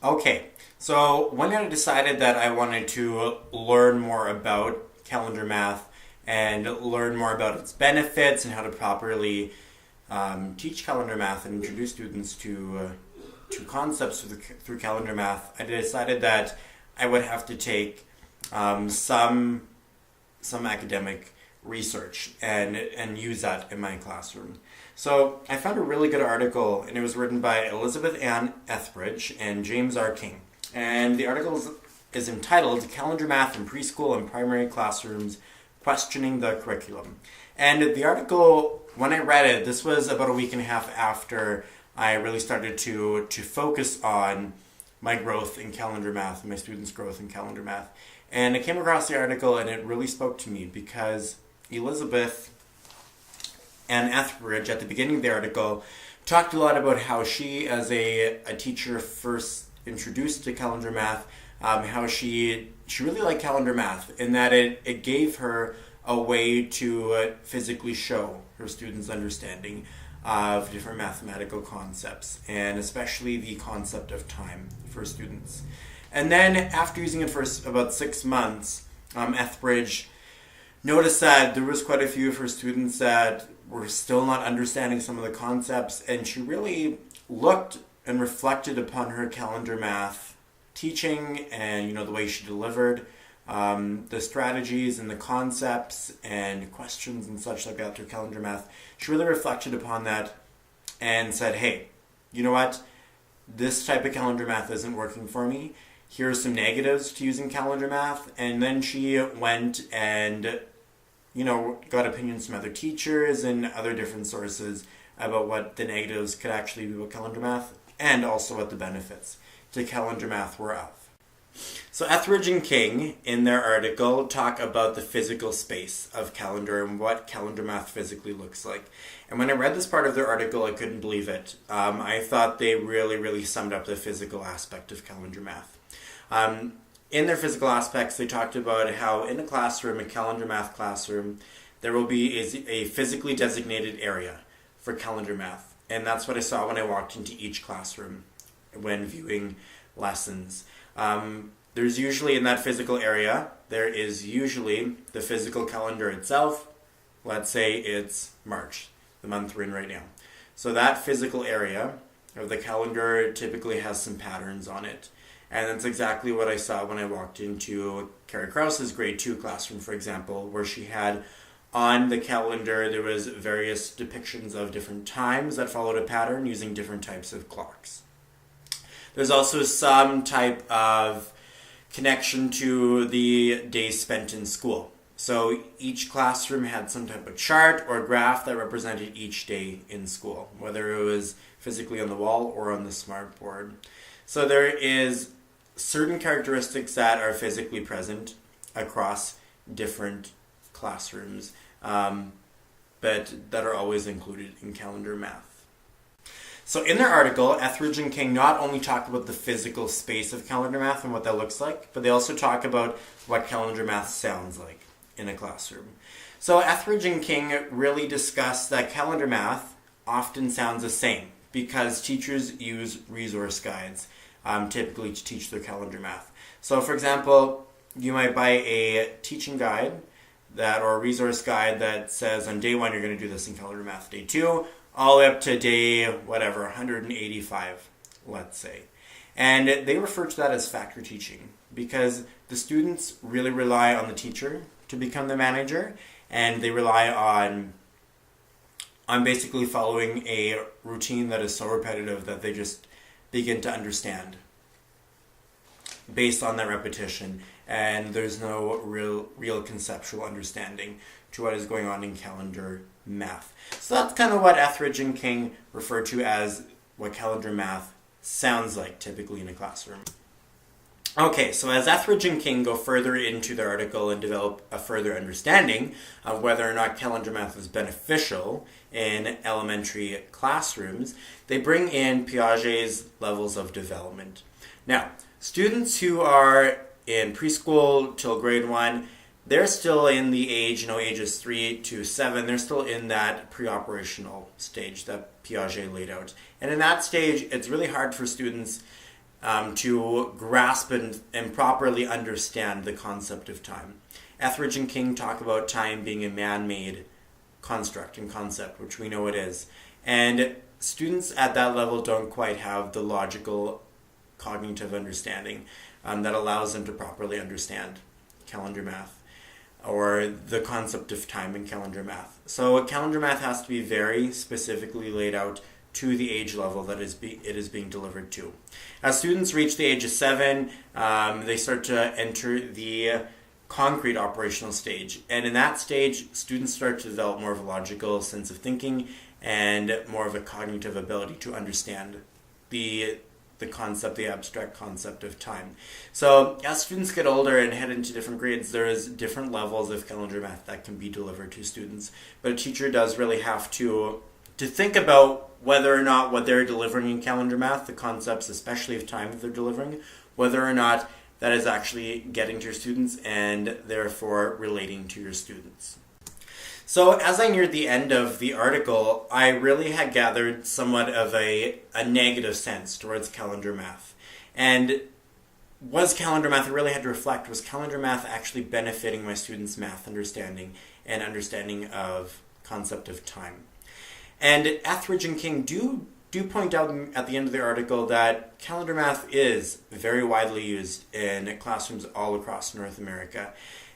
Okay, so when I decided that I wanted to learn more about calendar math and learn more about its benefits and how to properly teach calendar math and introduce students to concepts through calendar math, I decided that I would have to take some academic research and use that in my classroom. So I found a really good article, and it was written by Elizabeth Ann Etheridge and James R. King. And the article is entitled Calendar Math in Preschool and Primary Classrooms, Questioning the Curriculum. And the article, when I read it, this was about a week and a half after I really started to focus on my growth in calendar math and my students' growth in calendar math. And I came across the article and it really spoke to me because Elizabeth Ann Etheridge, at the beginning of the article, talked a lot about how she, as a teacher, first introduced to calendar math, how she really liked calendar math, in that it gave her a way to physically show her students' understanding of different mathematical concepts, and especially the concept of time for students. And then, after using it for about 6 months, Etheridge noticed that there was quite a few of her students that were still not understanding some of the concepts, and she really looked and reflected upon her calendar math teaching and the way she delivered the strategies and the concepts and questions and such like that through calendar math. She really reflected upon that and said, hey, you know what? This type of calendar math isn't working for me. Here are some negatives to using calendar math. And then she went and got opinions from other teachers and other different sources about what the negatives could actually be about calendar math and also what the benefits to calendar math were of. So Etheridge and King, in their article, talk about the physical space of calendar and what calendar math physically looks like. And when I read this part of their article, I couldn't believe it. I thought they really, really summed up the physical aspect of calendar math. In their physical aspects, they talked about how in a classroom, a calendar math classroom, there will be a physically designated area for calendar math. And that's what I saw when I walked into each classroom when viewing lessons. There's usually in that physical area, there is usually the physical calendar itself. Let's say it's March, the month we're in right now. So that physical area of the calendar typically has some patterns on it. And that's exactly what I saw when I walked into Carrie Krause's grade 2 classroom, for example, where she had on the calendar, there was various depictions of different times that followed a pattern using different types of clocks. There's also some type of connection to the days spent in school. So each classroom had some type of chart or graph that represented each day in school, whether it was physically on the wall or on the smart board. So there is certain characteristics that are physically present across different classrooms, but that are always included in calendar math. So in their article, Etheridge and King not only talk about the physical space of calendar math and what that looks like, but they also talk about what calendar math sounds like in a classroom. So Etheridge and King really discuss that calendar math often sounds the same because teachers use resource guides typically to teach their calendar math. So for example, you might buy a teaching guide or a resource guide that says on day 1 you're going to do this in calendar math, day 2 all the way up to day, 185, let's say. And they refer to that as factor teaching because the students really rely on the teacher to become the manager, and they rely on basically following a routine that is so repetitive that they just begin to understand based on that repetition, and there's no real conceptual understanding to what is going on in calendar math. So that's kind of what Etheridge and King refer to as what calendar math sounds like typically in a classroom. Okay, so as Etheridge and King go further into their article and develop a further understanding of whether or not calendar math is beneficial in elementary classrooms, they bring in Piaget's levels of development. Now, students who are in preschool till grade 1, they're still in the age, ages 3 to 7, they're still in that pre-operational stage that Piaget laid out. And in that stage, it's really hard for students to grasp and properly understand the concept of time. Etheridge and King talk about time being a man-made construct and concept, which we know it is. And students at that level don't quite have the logical cognitive understanding that allows them to properly understand calendar math or the concept of time in calendar math. So calendar math has to be very specifically laid out to the age level that it is being delivered to. As students reach the age of 7, they start to enter the concrete operational stage. And in that stage, students start to develop more of a logical sense of thinking and more of a cognitive ability to understand the concept, the abstract concept of time. So as students get older and head into different grades, there's different levels of calendar math that can be delivered to students. But a teacher does really have to think about whether or not what they're delivering in calendar math, the concepts especially of time that they're delivering, whether or not that is actually getting to your students and therefore relating to your students. So as I neared the end of the article, I really had gathered somewhat of a negative sense towards calendar math. And was calendar math, I really had to reflect, was calendar math actually benefiting my students' math understanding and understanding of concept of time? And Etheridge and King do point out at the end of the article that calendar math is very widely used in classrooms all across North America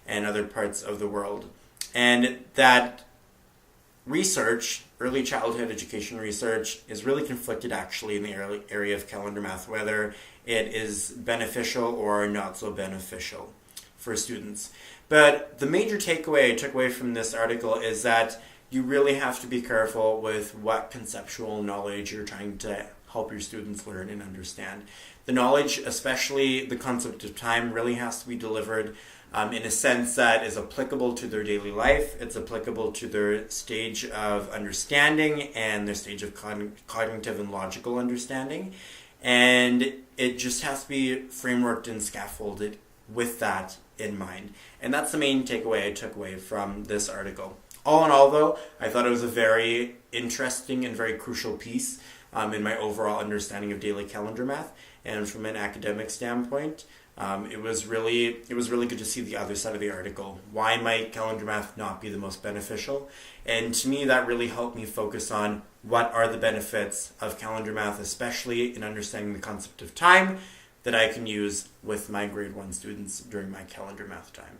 and other parts of the world. And that research, early childhood education research, is really conflicted actually in the area of calendar math, whether it is beneficial or not so beneficial for students. But the major takeaway I took away from this article is that you really have to be careful with what conceptual knowledge you're trying to help your students learn and understand. The knowledge, especially the concept of time, really has to be delivered in a sense that is applicable to their daily life. It's applicable to their stage of understanding and their stage of cognitive and logical understanding. And it just has to be frameworked and scaffolded with that in mind. And that's the main takeaway I took away from this article. All in all, though, I thought it was a very interesting and very crucial piece in my overall understanding of daily calendar math. And from an academic standpoint, it was really good to see the other side of the article. Why might calendar math not be the most beneficial? And to me, that really helped me focus on what are the benefits of calendar math, especially in understanding the concept of time, that I can use with my grade 1 students during my calendar math time.